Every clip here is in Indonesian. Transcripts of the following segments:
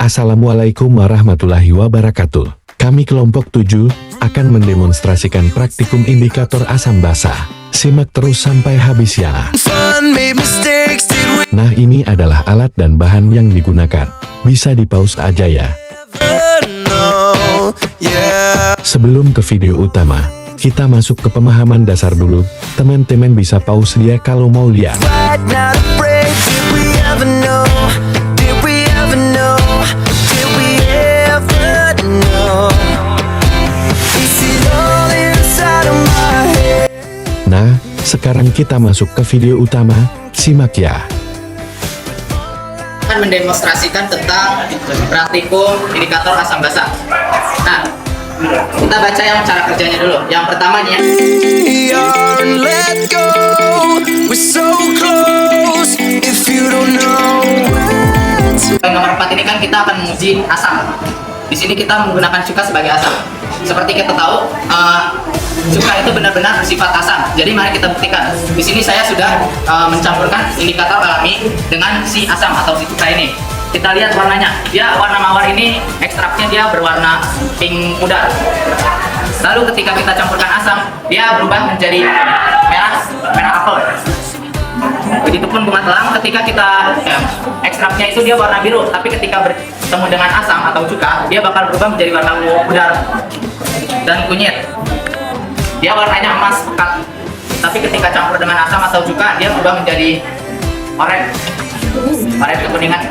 Assalamualaikum warahmatullahi wabarakatuh. Kami kelompok 7 akan mendemonstrasikan praktikum indikator asam basa. Simak terus sampai habis ya. Nah, ini adalah alat dan bahan yang digunakan. Bisa di-pause aja ya. Sebelum ke video utama, kita masuk ke pemahaman dasar dulu. Teman-teman bisa pause dia kalau mau lihat. Nah, sekarang kita masuk ke video utama. Simak ya. Akan mendemonstrasikan tentang praktikum indikator asam basa. Nah, kita baca yang cara kerjanya dulu. Yang pertama nih ya. Yang nomor 4 ini kan kita akan menguji asam. Di sini kita menggunakan cuka sebagai asam. Seperti kita tahu, cuka itu benar-benar bersifat asam. Jadi mari kita buktikan. Di sini saya sudah mencampurkan indikator alami dengan si asam atau si cuka ini. Kita lihat warnanya. Dia warna mawar ini ekstraknya dia berwarna pink muda. Lalu ketika kita campurkan asam, dia berubah menjadi merah apel. Begitupun bunga telang, ketika kita ekstraknya itu dia warna biru, tapi ketika bertemu dengan asam atau cuka, dia bakal berubah menjadi warna ungu pudar dan kunyit. Dia warnanya emas pekat, tapi ketika campur dengan asam atau cuka, dia berubah menjadi oranye kekuningan.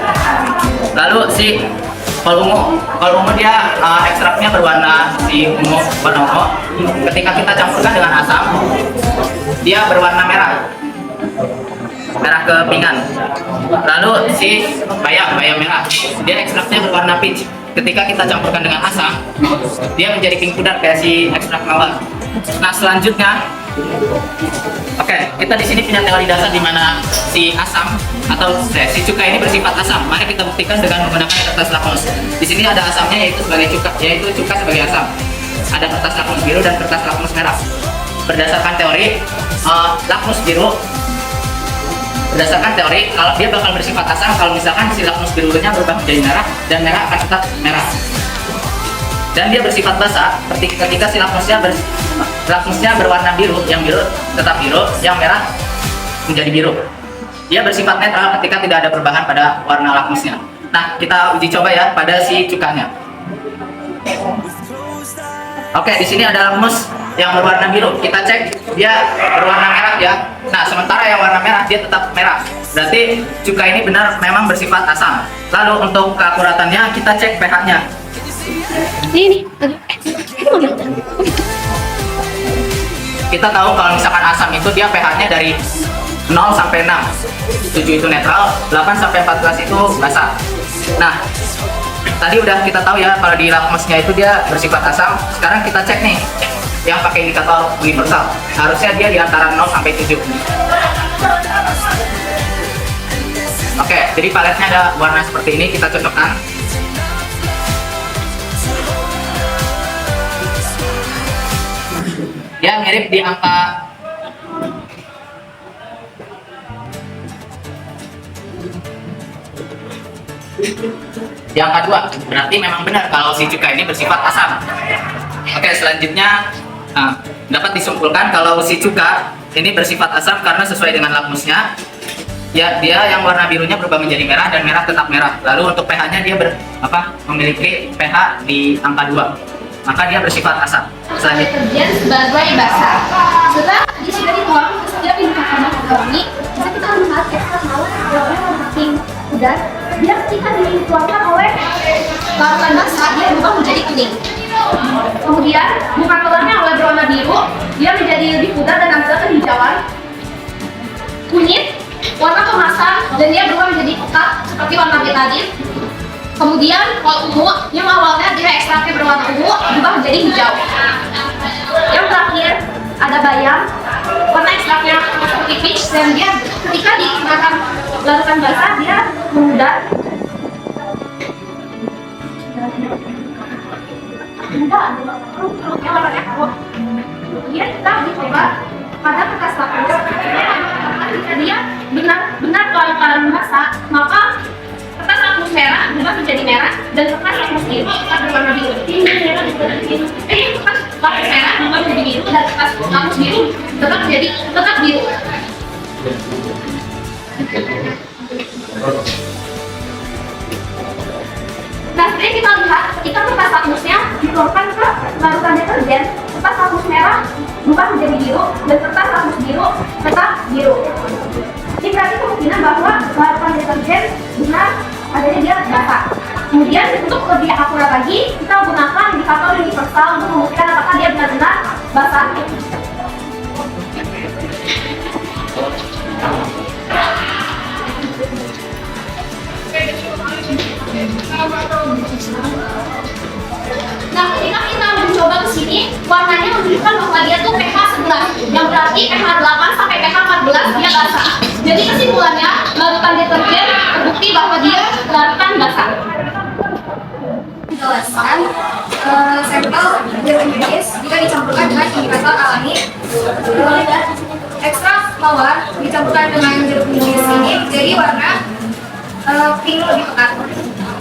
Lalu si kol ungu dia ekstraknya berwarna warna ungu. Ketika kita campurkan dengan asam, dia berwarna merah kepingan. Lalu si bayam merah, dia ekstraknya berwarna peach. Ketika kita campurkan dengan asam, dia menjadi pink pudar kayak si ekstrak mawar. Nah, selanjutnya, oke, kita di sini punya teori dasar di mana si asam atau si cuka ini bersifat asam. Mari kita buktikan dengan menggunakan kertas lakmus. Di sini ada asamnya yaitu cuka sebagai asam. Ada kertas lakmus biru dan kertas lakmus merah. Berdasarkan teori lakmus biru, kalau dia bakal bersifat asam kalau misalkan si lakmus birunya berubah menjadi merah, dan merah akan tetap merah. Dan dia bersifat basa ketika si lakmusnya berwarna biru, yang biru tetap biru, yang merah menjadi biru. Dia bersifat netral ketika tidak ada perubahan pada warna lakmusnya. Nah, kita uji coba ya pada si cukanya. Oke, di sini ada lakmus yang berwarna biru. Kita cek dia berwarna merah ya. Nah, sementara yang warna merah dia tetap merah. Berarti cuka ini benar memang bersifat asam. Lalu untuk keakuratannya kita cek pH-nya. Ini. Kita tahu kalau misalkan asam itu dia pH-nya dari 0 sampai 6. 7 itu netral, 8 sampai 14 itu basa. Nah, tadi udah kita tahu ya kalau di lakmusnya itu dia bersifat asam. Sekarang kita cek nih yang pakai indikator universal. Harusnya dia di antara 0 sampai 7. Oke, jadi paletnya ada warna seperti ini, kita cocokkan. Dia mirip di angka di angka 2. Berarti memang benar kalau si cuka ini bersifat asam. Oke, selanjutnya dapat disimpulkan kalau si cuka ini bersifat asam karena sesuai dengan lakmusnya. Ya, dia yang warna birunya berubah menjadi merah dan merah tetap merah. Lalu untuk pH-nya dia memiliki pH di angka 2. Maka dia bersifat asam. Selanjutnya Sebagai basa. Setelah di sini dituang ke setiap indikator ini, bisa kita melihat ekstrak mawar warna warna pink dan dia ketika dituangkan oleh larutan basa dia berubah menjadi kuning. Kemudian bukan telurnya oleh berwarna biru, dia menjadi lebih pudar dan agak kehijauan. Kunyit, warna kemasan, dan dia berubah menjadi pekat seperti warna betadin. Kemudian kol ungu yang awalnya dia ekstraknya berwarna ungu berubah menjadi hijau. Yang terakhir ada bayam, warna ekstraknya seperti peach, dan dia ketika digunakan larutan basah dia memudar. Kemudian kita dicoba pada kertas lakmus. Jika dia benar-benar kalau basah, maka kertas lakmus merah berubah menjadi merah dan kertas hapus biru kertas berwarna biru. Kertas hapus merah berubah menjadi biru dan kertas hapus biru tetap biru. Nah, sebenarnya kita lihat ketika kertas hapusnya dituangkan ke larutan deterjen, kertas hapus merah berubah menjadi biru dan kertas hapus biru tetap biru. Ini berarti kemungkinan bahwa larutan deterjen benar adanya dia basah. Kemudian untuk lebih akurat lagi, kita menggunakan indikator universal untuk membuktikan apakah dia benar-benar basah. Nah, ketika kita mencoba ke sini, warnanya menunjukkan bahwa dia tuh pH 11, yang berarti pH 8 sampai pH 14 dia basah. Jadi kesimpulannya, larutan deterjen terbukti bahwa dia larutan basah. Menjelaskan sampel jeruk nipis jika dicampurkan dengan indikator alami, ekstrak mawar dicampurkan dengan jeruk nipis ini jadi warna pink lebih pekat.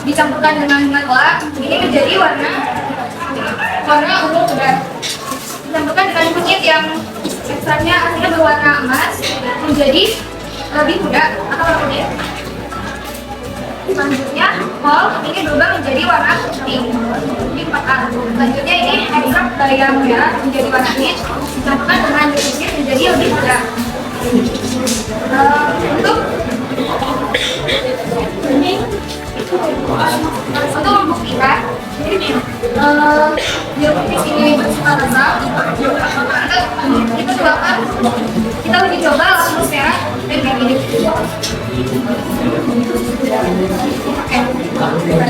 Dicampurkan dengan minyak kelak ini menjadi warna ungu pekat. Dicampurkan dengan kunyit yang ekstraknya akhirnya berwarna emas menjadi lebih muda atau warna kunyit. Selanjutnya, kol ini berubah menjadi warna pink lebih pekat. Selanjutnya ini ekstrak daya merah menjadi warna peach dicampurkan dengan jeruk nipis menjadi lebih muda. Untuk membuktikan jeruk nipis ini bersifat asam, kita uji coba langsung merah dan ini.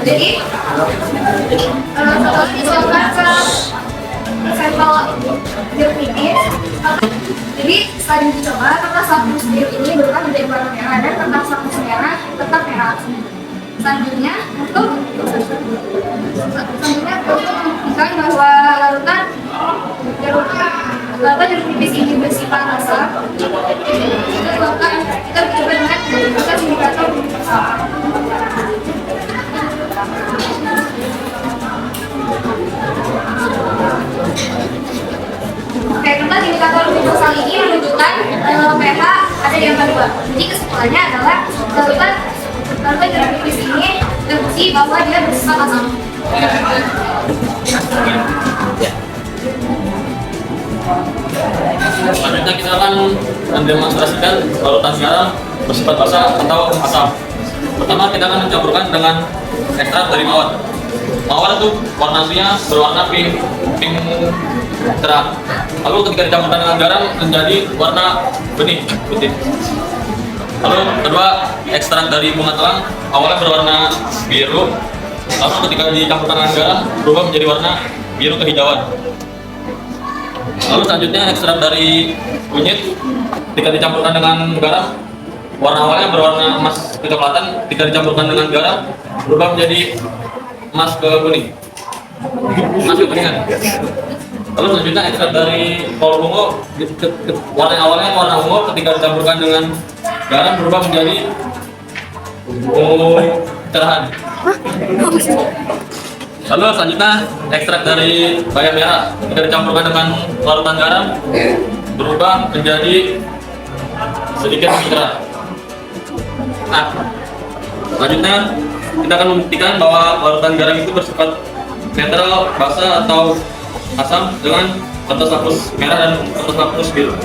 Jadi setelah dicoba ke sampel jeruk nipis, jadi setelah dicoba kertas hapus biru ini berubah menjadi warna merah dan kertas hapus merah tetap merah. Selanjutnya untuk membuktikan bahwa larutan jeruk nipis ini bersifat asam, kita coba dengan kertas indikator universal. Oke, kertas indikator universal ini menunjukkan pH ada di angka 2. Jadi kesimpulannya adalah larutan jeruk nipis ini terbukti bahwa dia bersifat asam. Selanjutnya kita akan mendemonstrasikan larutan garam bersifat basah atau asam. Pertama kita akan mencampurkan dengan ekstrak dari mawar. Mawar itu warna aslinya berwarna pink cerah. Lalu ketika dicampurkan dengan garam menjadi warna bening putih. Lalu kedua, ekstrak dari bunga telang awalnya berwarna biru. Lalu ketika dicampurkan dengan garam berubah menjadi warna biru kehijauan. Lalu selanjutnya ekstrak dari kunyit ketika dicampurkan dengan garam warna awalnya berwarna emas kecoklatan, ketika dicampurkan dengan garam berubah menjadi emas ke kuning, emas kekuningan. Lalu selanjutnya ekstrak dari kol bungo warna awalnya warna ungu, ketika dicampurkan dengan garam berubah menjadi ungu cerahan. Lalu selanjutnya ekstrak dari bayam merah ketika dicampurkan dengan larutan garam berubah menjadi sedikit lebih cerah. Nah, selanjutnya kita akan membuktikan bahwa larutan garam itu bersifat netral, basah atau asam dengan kertas hapus merah dan kertas hapus biru.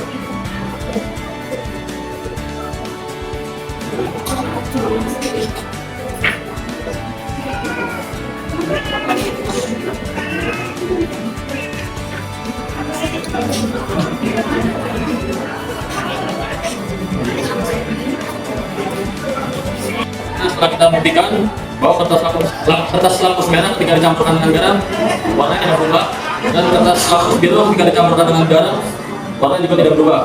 Nah, setelah kita buktikan bahwa kertas hapus merah ketika dicampurkan dengan garam warnanya tidak berubah, dan kertas hapus biru ketika dicampurkan dengan garam warnanya juga tidak berubah.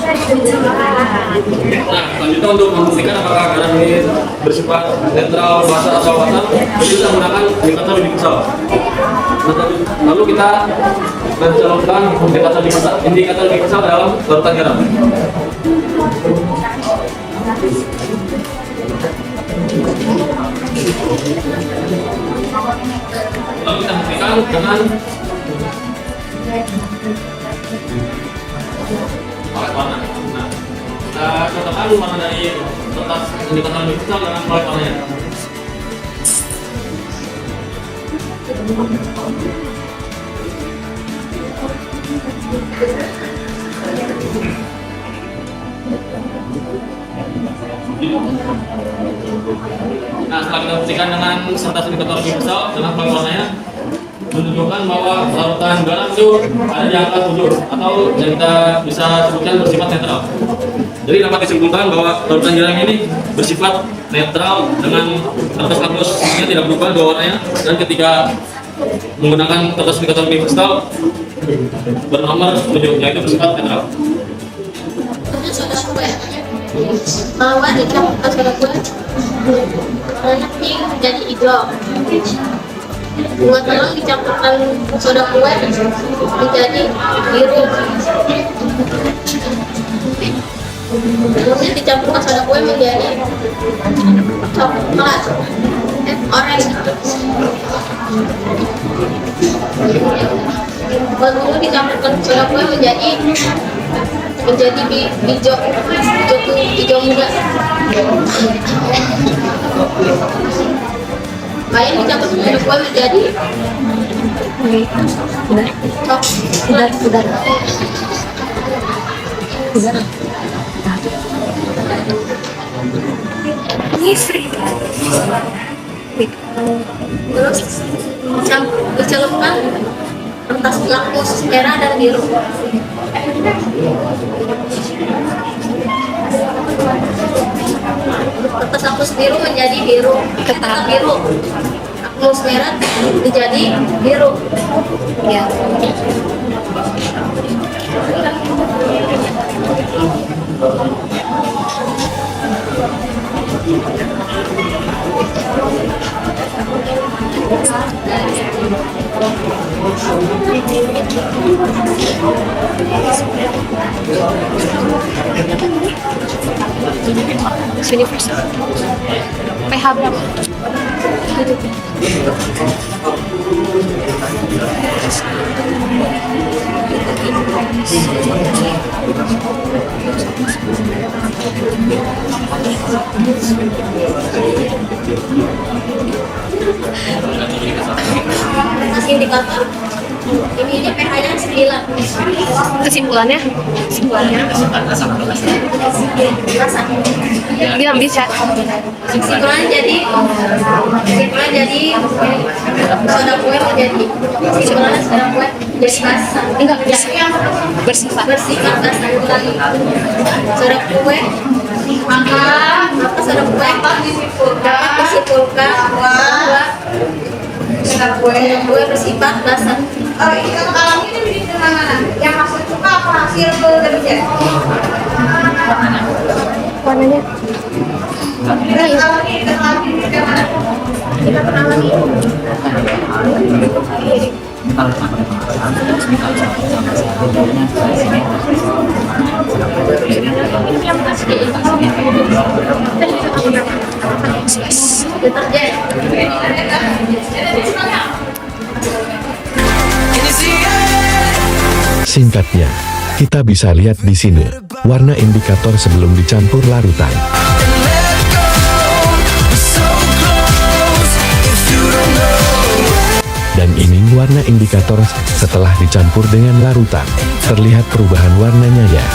Nah, selanjutnya untuk membuktikan apakah garam ini bersifat netral, basa atau asam, kita menggunakan indikator universal. Lalu kita mencalonkan indikator universal dalam larutan garam. Lalu kita buktikan dengan palet warna. Nah, kita cocokkan warna dari kertas indikator universal dengan palet warnanya. Nah, setelah kita buktikan dengan kertas indikator universal dengan palet warnanya, menunjukkan bahwa larutan garam itu ada di angka 7 atau yang kita bisa sebutkan bersifat netral. Jadi dapat disimpulkan bahwa larutan garam ini bersifat netral dengan kertas lakmusnya tidak berubah dua warnanya, dan ketika menggunakan kertas indikator universal bernomor 7 yaitu bersifat netral. Kemudian soda kue bahwa dicampurkan soda kue warna pink jadi hijau. Bunga telur dicampurkan soda kue menjadi biru. Kemudian dicampurkan soda kue menjadi coklat, orange. Lalu dicampurkan soda kue menjadi hijau muda. Bayam dicampur soda kue menjadi terus dicelupkan kertas lakmus merah dan biru. Kertas lakmus biru menjadi biru, tetap biru. Lakmus merah menjadi biru. Ya. Universal. PH berapa? Indikator ini aja pH-nya 9. Kesimpulannya? Rasa. Bilang bisa. Kesimpulan jadi soda kue menjadi soda kue jadi basah. Enggak, bersifat basah. Soda kue maka soda kue dapat disimpulkan bahwa soda kue bersifat basah. Oh, ini kalau ini di mana? Yang masuk suka apa hasil kerja? Warnanya? Kalau ini ke mana? Kita pernah lagi. Singkatnya, kita bisa lihat di sini warna indikator sebelum dicampur larutan. Dan ini warna indikator setelah dicampur dengan larutan. Terlihat perubahan warnanya ya.